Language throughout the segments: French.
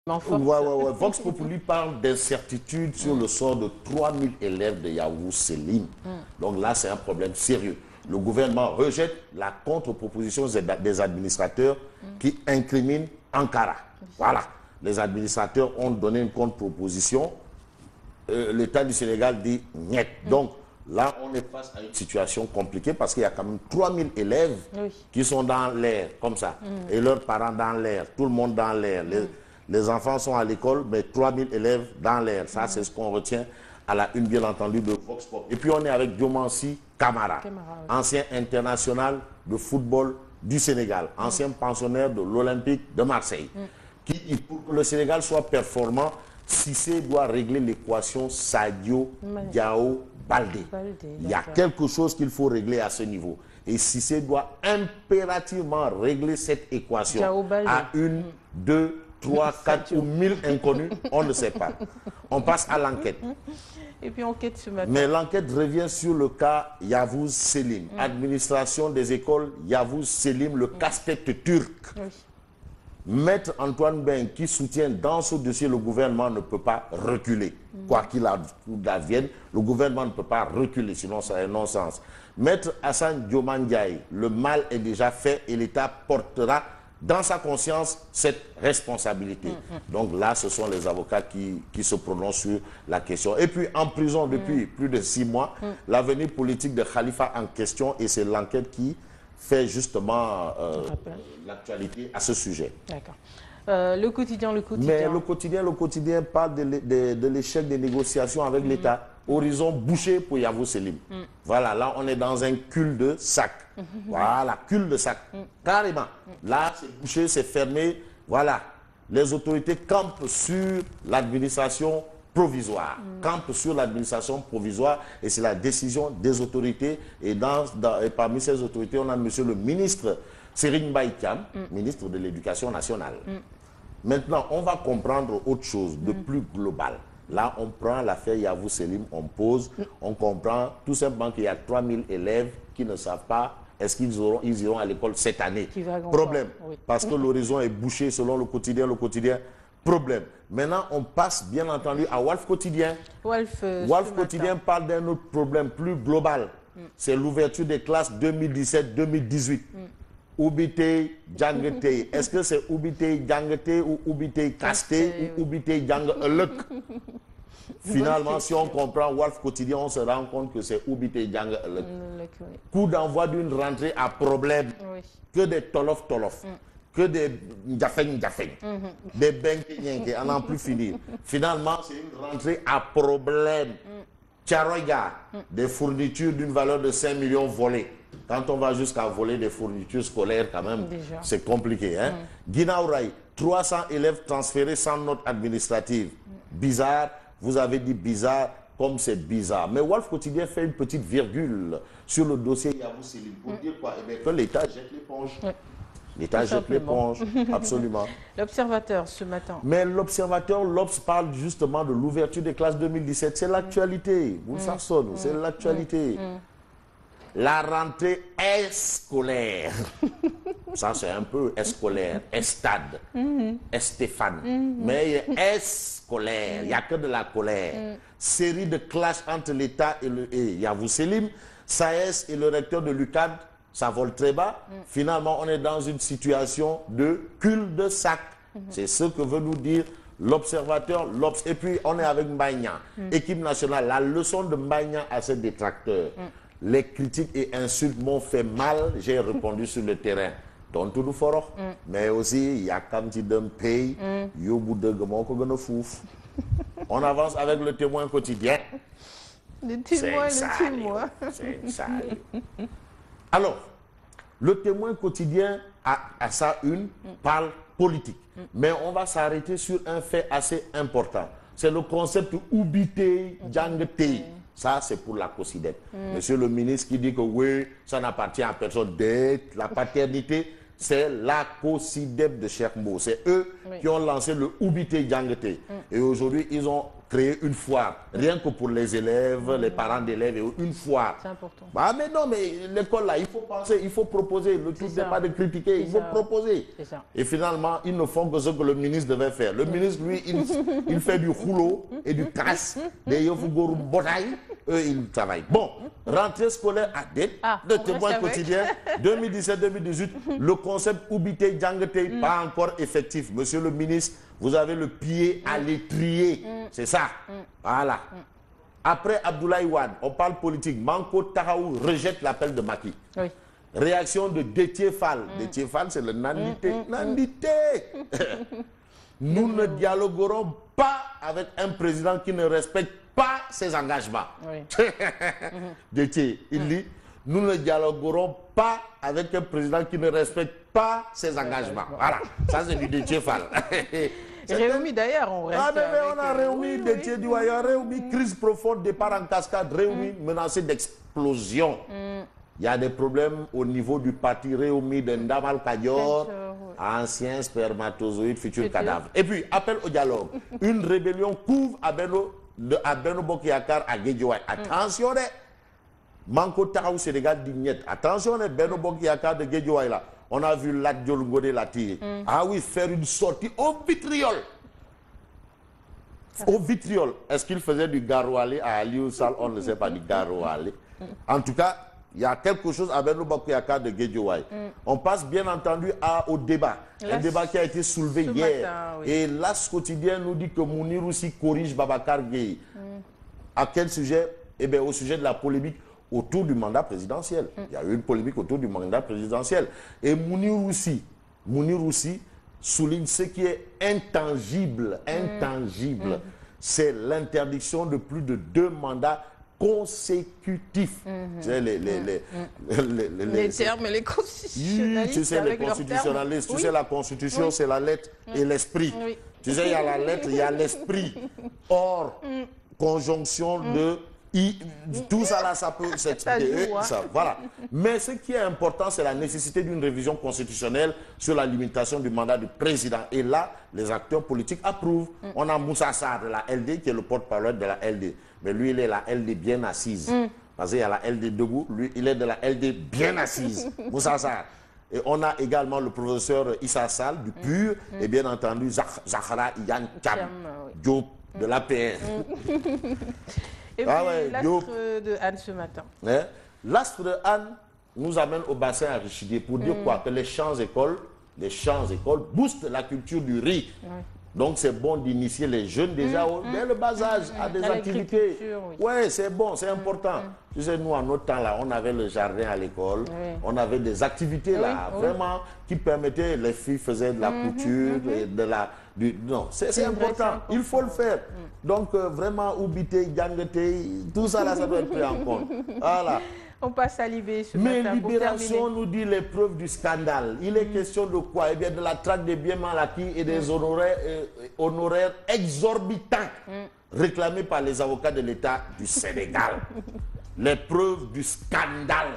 Ouais. Vox Populi parle d'incertitude sur le sort de 3000 élèves de Yavuz Selim. Donc là, c'est un problème sérieux. Le gouvernement rejette la contre-proposition des administrateurs qui incriminent Ankara. Voilà. Les administrateurs ont donné une contre-proposition. L'État du Sénégal dit niet. Donc là, on est face à une situation compliquée parce qu'il y a quand même 3000 élèves qui sont dans l'air, comme ça. Et leurs parents dans l'air, tout le monde dans l'air. Les enfants sont à l'école, mais 3000 élèves dans l'air. Ça, c'est ce qu'on retient à la une, bien entendu, de Vox Pop. Et puis, on est avec Diomansi Kamara, ancien international de football du Sénégal, ancien pensionnaire de l'Olympique de Marseille, qui, pour que le Sénégal soit performant, Cissé doit régler l'équation Sadio Diao Baldé. Il y a quelque chose qu'il faut régler à ce niveau. Et Cissé doit impérativement régler cette équation à 1, 2, 3, 4 ou 1000 inconnus, on ne sait pas. On passe à l'enquête. Et puis enquête ce matin. Mais l'enquête revient sur le cas Yavuz Selim. Administration des écoles Yavuz Selim, le casse-tête turc. Maître Antoine Ben, qui soutient dans ce dossier, le gouvernement ne peut pas reculer. Quoi qu'il advienne, le gouvernement ne peut pas reculer, sinon ça est non-sens. Maître Hassan Diomandiaï, le mal est déjà fait et l'État portera dans sa conscience cette responsabilité. Donc là, ce sont les avocats qui se prononcent sur la question. Et puis en prison depuis plus de 6 mois, l'avenir politique de Khalifa en question, et c'est l'enquête qui fait justement l'actualité à ce sujet. D'accord. Le quotidien. Mais le quotidien parle de l'échec des négociations avec l'État. Horizon bouché pour Yavuz Selim. Voilà, là on est dans un cul de sac. Voilà, cul de sac. Carrément. Là c'est bouché, c'est fermé. Voilà. Les autorités campent sur l'administration provisoire. Campent sur l'administration provisoire et c'est la décision des autorités. Et parmi ces autorités, on a monsieur le ministre Serigne Mbaye Thiam, ministre de l'Éducation nationale. Maintenant, on va comprendre autre chose de plus global. Là, on prend l'affaire Yavuz Selim, on pose, on comprend tout simplement qu'il y a 3000 élèves qui ne savent pas est-ce qu'ils iront à l'école cette année. Problème, parce que l'horizon est bouché selon le quotidien, problème. Maintenant, on passe bien entendu à Walf Quotidien. Walf Quotidien parle d'un autre problème plus global. C'est l'ouverture des classes 2017-2018. Ubite Djangete. Est-ce que c'est Ubite Djangete ou Ubite Kasté ou Ubite Djangelek? Finalement, si on comprend Walf Quotidien, on se rend compte que c'est Ubite Djangelek. Coup d'envoi d'une rentrée à problème. Que des tolof, que des njafeng, des benke, à n'en plus finir. Finalement, c'est une rentrée à problème. Tcharoga, des fournitures d'une valeur de 5 millions volées. Quand on va jusqu'à voler des fournitures scolaires, quand même, c'est compliqué. Hein? Guinaouraï, 300 élèves transférés sans note administrative. Bizarre, vous avez dit bizarre, comme c'est bizarre. Mais Walf Quotidien fait une petite virgule sur le dossier Yavuz Selim pour dire quoi? Eh bien, que l'État jette l'éponge. L'État jette l'éponge, absolument. L'Observateur ce matin. Mais l'Observateur, l'Obs parle justement de l'ouverture des classes 2017. C'est l'actualité, vous le savez, c'est l'actualité. La rentrée est scolaire. Ça, c'est un peu scolaire, estade, Stéphane. Mais est scolaire, il n'y a que de la colère. Série de clashs entre l'État et Yavuz Selim. SAES et le recteur de l'UCAD, ça vole très bas. Finalement, on est dans une situation de cul-de-sac. C'est ce que veut nous dire l'Observateur, l'Obs. Et puis, on est avec Mbagna, équipe nationale. La leçon de Mbagna à ses détracteurs. Les critiques et insultes m'ont fait mal, j'ai répondu sur le terrain. Donc tout fort, mais aussi il y a quand tu donnes paye, on avance avec le Témoin quotidien. Le Témoin. C'est ça. Alors, le Témoin quotidien à sa une parle politique, mais on va s'arrêter sur un fait assez important. C'est le concept Ubite Djangete. Ça, c'est pour la COSIDEP. Monsieur le ministre qui dit que oui, ça n'appartient à personne. La paternité, c'est la COSIDEP de Cheikh Mbo. C'est eux qui ont lancé le Ubite Djangete. Et aujourd'hui, ils ont créer une foire, rien que pour les élèves, les parents d'élèves, une foire. C'est important. Ah mais non, mais l'école là, il faut penser, il faut proposer. Le truc n'est pas de critiquer, il faut proposer. Ça. Et finalement, ils ne font que ce que le ministre devait faire. Le ministre, lui, il fait du rouleau et du casse, des yofugoru botaï, eux, ils travaillent. Bon, rentrée scolaire à date, le témoin quotidien, 2017-2018, le concept Oubité Djangete, pas encore effectif. Monsieur le ministre, vous avez le pied à l'étrier. C'est ça. Voilà. Après Abdoulaye Wade, on parle politique. Manko Tahaou rejette l'appel de Macky. Oui. Réaction de Déthié Fall. Déthié Fall, c'est le Nandité. Nandité. Nous ne dialoguerons pas avec un président qui ne respecte pas ses engagements. Oui. Déthié, il dit, nous ne dialoguerons pas avec un président qui ne respecte pas ses engagements. Voilà, ça c'est du Déthié Fall. Réumi d'ailleurs, on reste. Ah, mais on a Réumi, Déthié Douaya, Réumi, crise profonde, départ en cascade, Réumi, menacé d'explosion. Il y a des problèmes au niveau du parti Réumi de Ndamal Kadior, ancien spermatozoïde, futur cadavre. Et puis, appel au dialogue. Une rébellion couvre à Beno Bokiyakar à Guédiouaï. Attention, Manko Tahaou Sénégal Dignette. Attention, Beno Bokiyakar de Guédiouaï là. On a vu Ladjol Ngode la tirer. Ah oui, faire une sortie au vitriol. Au vitriol. Est-ce qu'il faisait du garoualé à Aliou Sall? On ne sait pas du garoualé. En tout cas, il y a quelque chose avec le Bakuyaka de Guédiouaï. On passe bien entendu au débat. Un débat qui a été soulevé hier. Matin, oui. Et l'As quotidien nous dit que Mounir aussi corrige Babacar Gueye. À quel sujet? Eh bien, au sujet de la polémique autour du mandat présidentiel. Il y a eu une polémique autour du mandat présidentiel. Et Mounir aussi souligne ce qui est intangible. C'est l'interdiction de plus de 2 mandats consécutifs. Tu sais, Les termes et les constitutionnalistes. Tu sais, les avec leurs constitutionnalistes, termes. tu sais, la constitution, c'est la lettre et l'esprit. Oui. Tu sais, il y a la lettre, il y a l'esprit. Or, conjonction de tout ça là, ça peut s'expliquer. Voilà. Mais ce qui est important, c'est la nécessité d'une révision constitutionnelle sur la limitation du mandat du président. Et là, les acteurs politiques approuvent. On a Moussa Sarr de la LD, qui est le porte-parole de la LD. Mais lui, il est la LD bien assise. Parce qu'il y a la LD debout, lui, il est de la LD bien assise. Moussa Sarr. Et on a également le professeur Issa Sall du PUR, et bien entendu, Zahra Yann Cham, Diop de l'APR. Et puis, l'astre de Anne ce matin. L'astre de Anne nous amène au bassin arachidier pour dire quoi? Que les champs-écoles boostent la culture du riz. Donc c'est bon d'initier les jeunes déjà dès le bas âge à des activités. Ouais, c'est bon, c'est important. Tu sais, nous, en notre temps, là, on avait le jardin à l'école, on avait des activités là, vraiment, qui permettaient, les filles faisaient de la couture, et non, c'est important, il faut le faire. Donc vraiment, Oubité, Djangete, tout ça là, ça doit être pris en compte. Voilà. On passe à Libé ce Mais matin. Libération nous dit les preuves du scandale. Il est question de quoi? Eh bien, de la traque des biens mal acquis et des honoraires exorbitants réclamés par les avocats de l'État du Sénégal. Les preuves du scandale.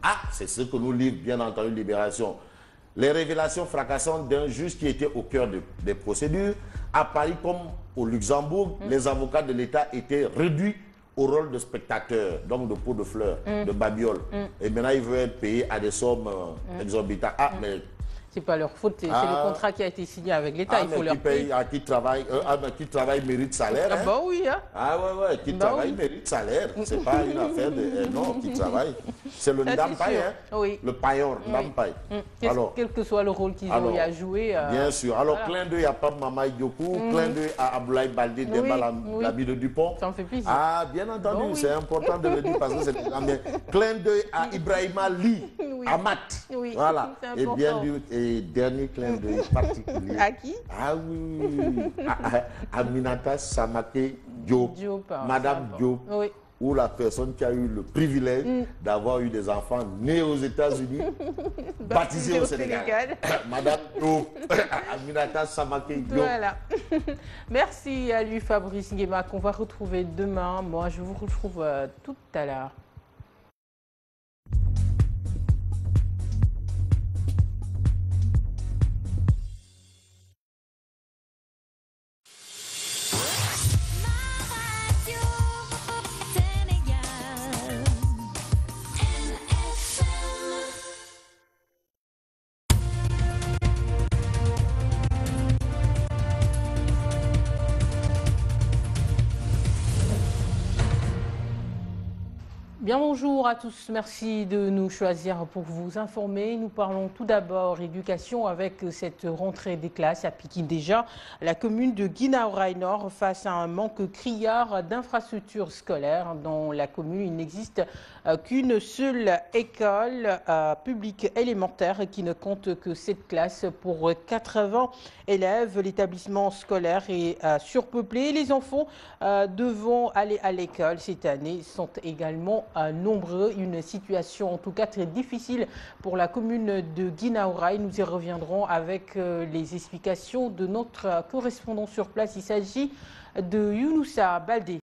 Ah, c'est ce que nous livre bien entendu Libération. Les révélations fracassantes d'un juge qui était au cœur des procédures. À Paris comme au Luxembourg, les avocats de l'État étaient réduits au rôle de spectateur, donc de pot de fleurs, de babioles. Et maintenant, ils veulent être payés à des sommes exorbitantes. Ah, mais... C'est pas leur faute, c'est le contrat qui a été signé avec l'État, il faut leur payer. Qui travaille mérite salaire. Ah bah oui, hein. Ah ouais, qui travaille mérite salaire. C'est pas une affaire de... non, qui travaille. C'est le Ndampaï, hein. Oui. Le paillon, Ndampaï. Alors, quel que soit le rôle qu'ils ont eu à jouer. Bien sûr. Alors, clin d'œil à Pape Mama Idiokou, clin d'œil à Abdoulaye Baldé, l'ami de Dupont. Ça me fait plaisir. Ah, bien entendu, c'est important de le dire parce que c'est bien. Clin d'œil à Ibrahima Ly, Amat. Voilà. Et bien du... Et dernier clin d'œil particulier. À qui? Ah oui, à Aminata Samake Diop, Madame Diop, ou la personne qui a eu le privilège d'avoir eu des enfants nés aux États-Unis, baptisés au Sénégal. Madame Diop, Aminata Samake Diop. Voilà. Merci à lui, Fabrice Nguema, qu'on va retrouver demain. Moi, je vous retrouve tout à l'heure. Bien, bonjour à tous. Merci de nous choisir pour vous informer. Nous parlons tout d'abord éducation avec cette rentrée des classes à Pikine déjà. La commune de Guinaouraï Nord face à un manque criard d'infrastructures scolaires. Dans la commune, il n'existe qu'une seule école publique élémentaire qui ne compte que 7 classes pour 80 élèves. L'établissement scolaire est surpeuplé. Les enfants devant aller à l'école cette année sont également nombreux. Une situation en tout cas très difficile pour la commune de Guinaouraï. Nous y reviendrons avec les explications de notre correspondant sur place. Il s'agit de Younoussa Baldé.